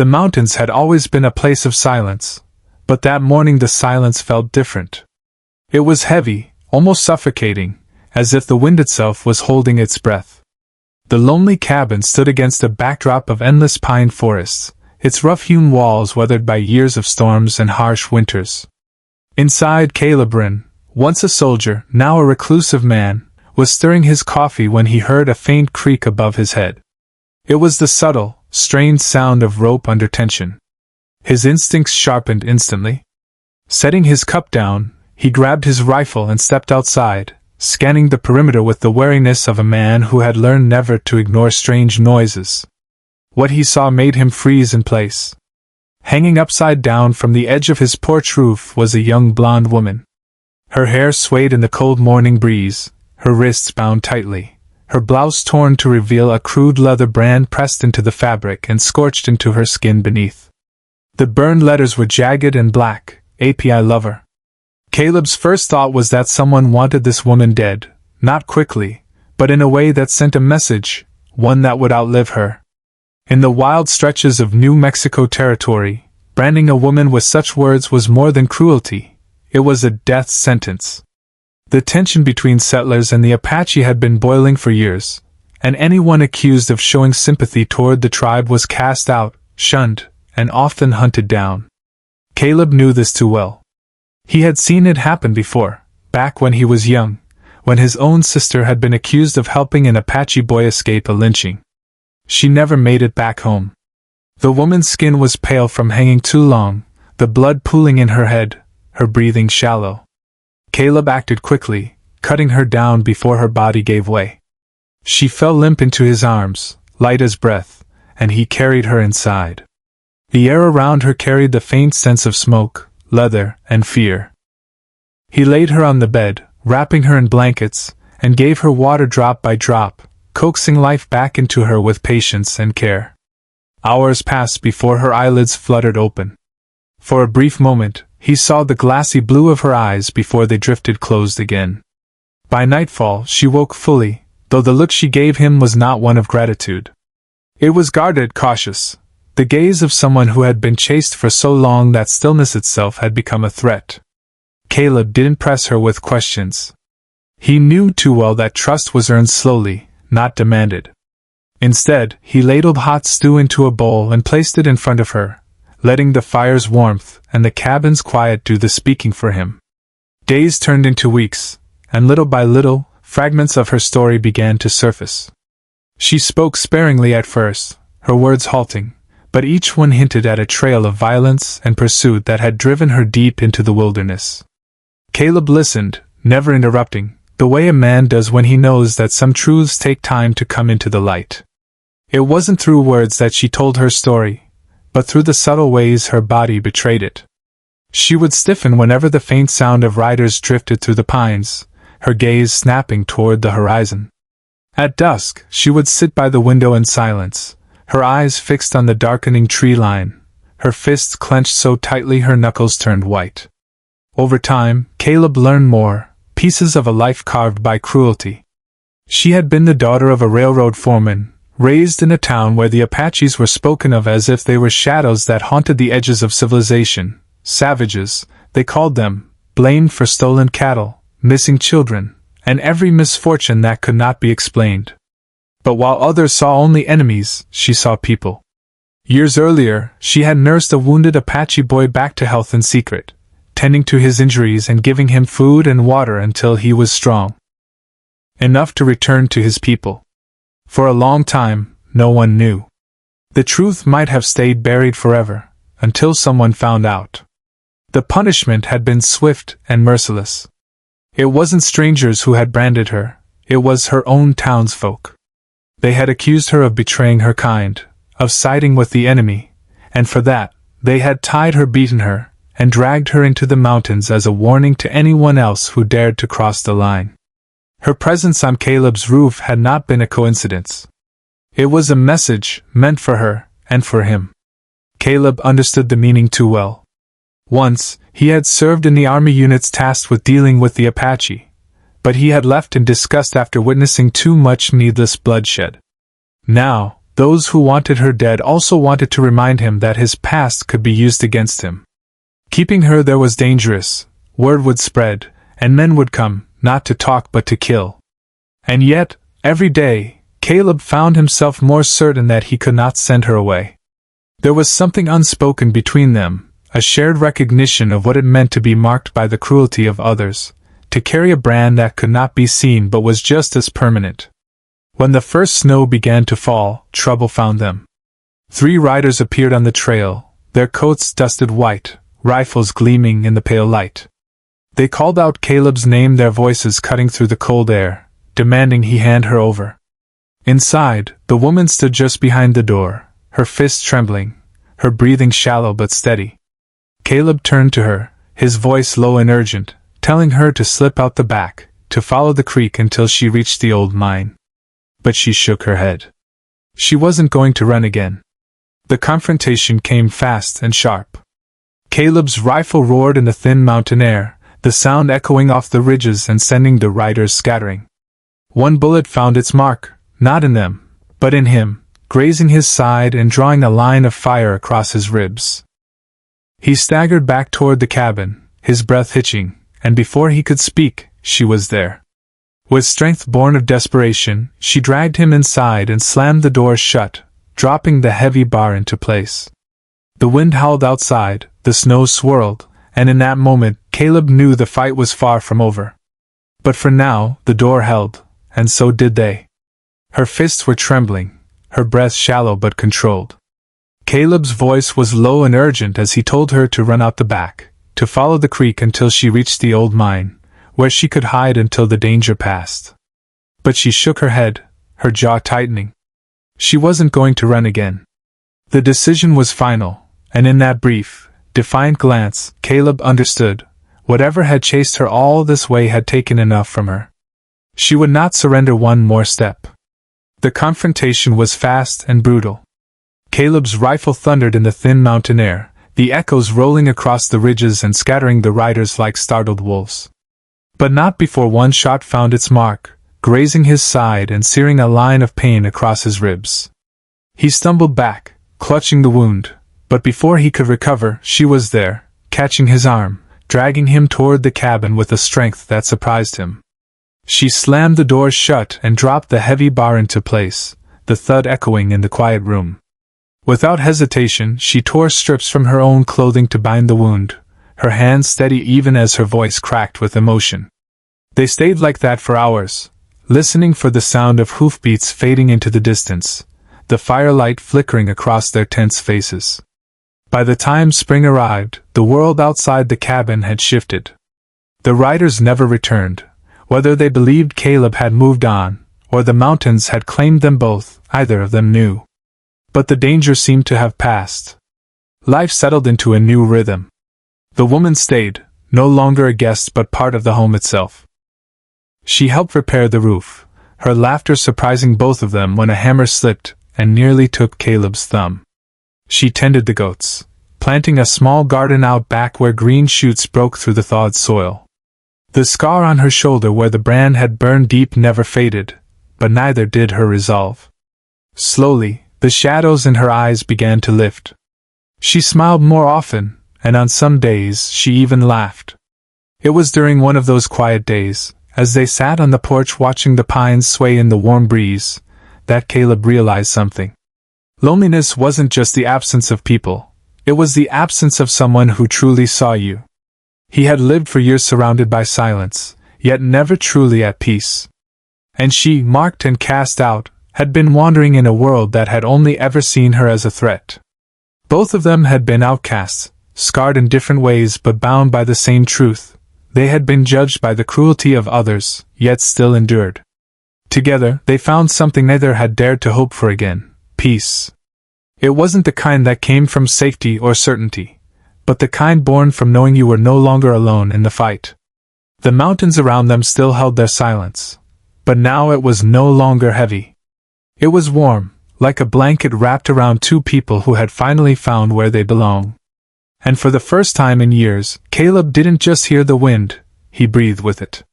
The mountains had always been a place of silence, but that morning the silence felt different. It was heavy, almost suffocating, as if the wind itself was holding its breath. The lonely cabin stood against a backdrop of endless pine forests, its rough-hewn walls weathered by years of storms and harsh winters. Inside, Caleb Wren, once a soldier, now a reclusive man, was stirring his coffee when he heard a faint creak above his head. It was the subtle, strained sound of rope under tension. His instincts sharpened instantly. Setting his cup down, he grabbed his rifle and stepped outside, scanning the perimeter with the wariness of a man who had learned never to ignore strange noises. What he saw made him freeze in place. Hanging upside down from the edge of his porch roof was a young blonde woman. Her hair swayed in the cold morning breeze, her wrists bound tightly, her blouse torn to reveal a crude leather brand pressed into the fabric and scorched into her skin beneath. The burned letters were jagged and black, API lover. Caleb's first thought was that someone wanted this woman dead, not quickly, but in a way that sent a message, one that would outlive her. In the wild stretches of New Mexico territory, branding a woman with such words was more than cruelty, it was a death sentence. The tension between settlers and the Apache had been boiling for years, and anyone accused of showing sympathy toward the tribe was cast out, shunned, and often hunted down. Caleb knew this too well. He had seen it happen before, back when he was young, when his own sister had been accused of helping an Apache boy escape a lynching. She never made it back home. The woman's skin was pale from hanging too long, the blood pooling in her head, her breathing shallow. Caleb acted quickly, cutting her down before her body gave way. She fell limp into his arms, light as breath, and he carried her inside. The air around her carried the faint sense of smoke, leather, and fear. He laid her on the bed, wrapping her in blankets, and gave her water drop by drop, coaxing life back into her with patience and care. Hours passed before her eyelids fluttered open. For a brief moment, he saw the glassy blue of her eyes before they drifted closed again. By nightfall, she woke fully, though the look she gave him was not one of gratitude. It was guarded, cautious, the gaze of someone who had been chased for so long that stillness itself had become a threat. Caleb didn't press her with questions. He knew too well that trust was earned slowly, not demanded. Instead, he ladled hot stew into a bowl and placed it in front of her, letting the fire's warmth and the cabin's quiet do the speaking for him. Days turned into weeks, and little by little, fragments of her story began to surface. She spoke sparingly at first, her words halting, but each one hinted at a trail of violence and pursuit that had driven her deep into the wilderness. Caleb listened, never interrupting, the way a man does when he knows that some truths take time to come into the light. It wasn't through words that she told her story, but through the subtle ways her body betrayed it. She would stiffen whenever the faint sound of riders drifted through the pines, her gaze snapping toward the horizon. At dusk, she would sit by the window in silence, her eyes fixed on the darkening tree line, her fists clenched so tightly her knuckles turned white. Over time, Caleb learned more, pieces of a life carved by cruelty. She had been the daughter of a railroad foreman, raised in a town where the Apaches were spoken of as if they were shadows that haunted the edges of civilization, savages, they called them, blamed for stolen cattle, missing children, and every misfortune that could not be explained. But while others saw only enemies, she saw people. Years earlier, she had nursed a wounded Apache boy back to health in secret, tending to his injuries and giving him food and water until he was strong enough to return to his people. For a long time, no one knew. The truth might have stayed buried forever, until someone found out. The punishment had been swift and merciless. It wasn't strangers who had branded her, it was her own townsfolk. They had accused her of betraying her kind, of siding with the enemy, and for that, they had tied her, beaten her, and dragged her into the mountains as a warning to anyone else who dared to cross the line. Her presence on Caleb's roof had not been a coincidence. It was a message meant for her and for him. Caleb understood the meaning too well. Once, he had served in the army units tasked with dealing with the Apache, but he had left in disgust after witnessing too much needless bloodshed. Now, those who wanted her dead also wanted to remind him that his past could be used against him. Keeping her there was dangerous, word would spread, and men would come, not to talk but to kill. And yet, every day, Caleb found himself more certain that he could not send her away. There was something unspoken between them, a shared recognition of what it meant to be marked by the cruelty of others, to carry a brand that could not be seen but was just as permanent. When the first snow began to fall, trouble found them. 3 riders appeared on the trail, their coats dusted white, rifles gleaming in the pale light. They called out Caleb's name, their voices cutting through the cold air, demanding he hand her over. Inside, the woman stood just behind the door, her fists trembling, her breathing shallow but steady. Caleb turned to her, his voice low and urgent, telling her to slip out the back, to follow the creek until she reached the old mine. But she shook her head. She wasn't going to run again. The confrontation came fast and sharp. Caleb's rifle roared in the thin mountain air, the sound echoing off the ridges and sending the riders scattering. One bullet found its mark, not in them, but in him, grazing his side and drawing a line of fire across his ribs. He staggered back toward the cabin, his breath hitching, and before he could speak, she was there. With strength born of desperation, she dragged him inside and slammed the door shut, dropping the heavy bar into place. The wind howled outside, the snow swirled, and in that moment, Caleb knew the fight was far from over. But for now, the door held, and so did they. Her fists were trembling, her breath shallow but controlled. Caleb's voice was low and urgent as he told her to run out the back, to follow the creek until she reached the old mine, where she could hide until the danger passed. But she shook her head, her jaw tightening. She wasn't going to run again. The decision was final, and in that brief, defiant glance, Caleb understood. Whatever had chased her all this way had taken enough from her. She would not surrender one more step. The confrontation was fast and brutal. Caleb's rifle thundered in the thin mountain air, the echoes rolling across the ridges and scattering the riders like startled wolves. But not before one shot found its mark, grazing his side and searing a line of pain across his ribs. He stumbled back, clutching the wound, but before he could recover, she was there, catching his arm, dragging him toward the cabin with a strength that surprised him. She slammed the door shut and dropped the heavy bar into place, the thud echoing in the quiet room. Without hesitation, she tore strips from her own clothing to bind the wound, her hands steady even as her voice cracked with emotion. They stayed like that for hours, listening for the sound of hoofbeats fading into the distance, the firelight flickering across their tense faces. By the time spring arrived, the world outside the cabin had shifted. The riders never returned. Whether they believed Caleb had moved on, or the mountains had claimed them both, either of them knew. But the danger seemed to have passed. Life settled into a new rhythm. The woman stayed, no longer a guest but part of the home itself. She helped repair the roof, her laughter surprising both of them when a hammer slipped and nearly took Caleb's thumb. She tended the goats, planting a small garden out back where green shoots broke through the thawed soil. The scar on her shoulder where the brand had burned deep never faded, but neither did her resolve. Slowly, the shadows in her eyes began to lift. She smiled more often, and on some days she even laughed. It was during one of those quiet days, as they sat on the porch watching the pines sway in the warm breeze, that Caleb realized something. Loneliness wasn't just the absence of people, it was the absence of someone who truly saw you. He had lived for years surrounded by silence, yet never truly at peace. And she, marked and cast out, had been wandering in a world that had only ever seen her as a threat. Both of them had been outcasts, scarred in different ways but bound by the same truth. They had been judged by the cruelty of others, yet still endured. Together, they found something neither had dared to hope for again. Peace. It wasn't the kind that came from safety or certainty, but the kind born from knowing you were no longer alone in the fight. The mountains around them still held their silence, but now it was no longer heavy. It was warm, like a blanket wrapped around two people who had finally found where they belong. And for the first time in years, Caleb didn't just hear the wind, he breathed with it.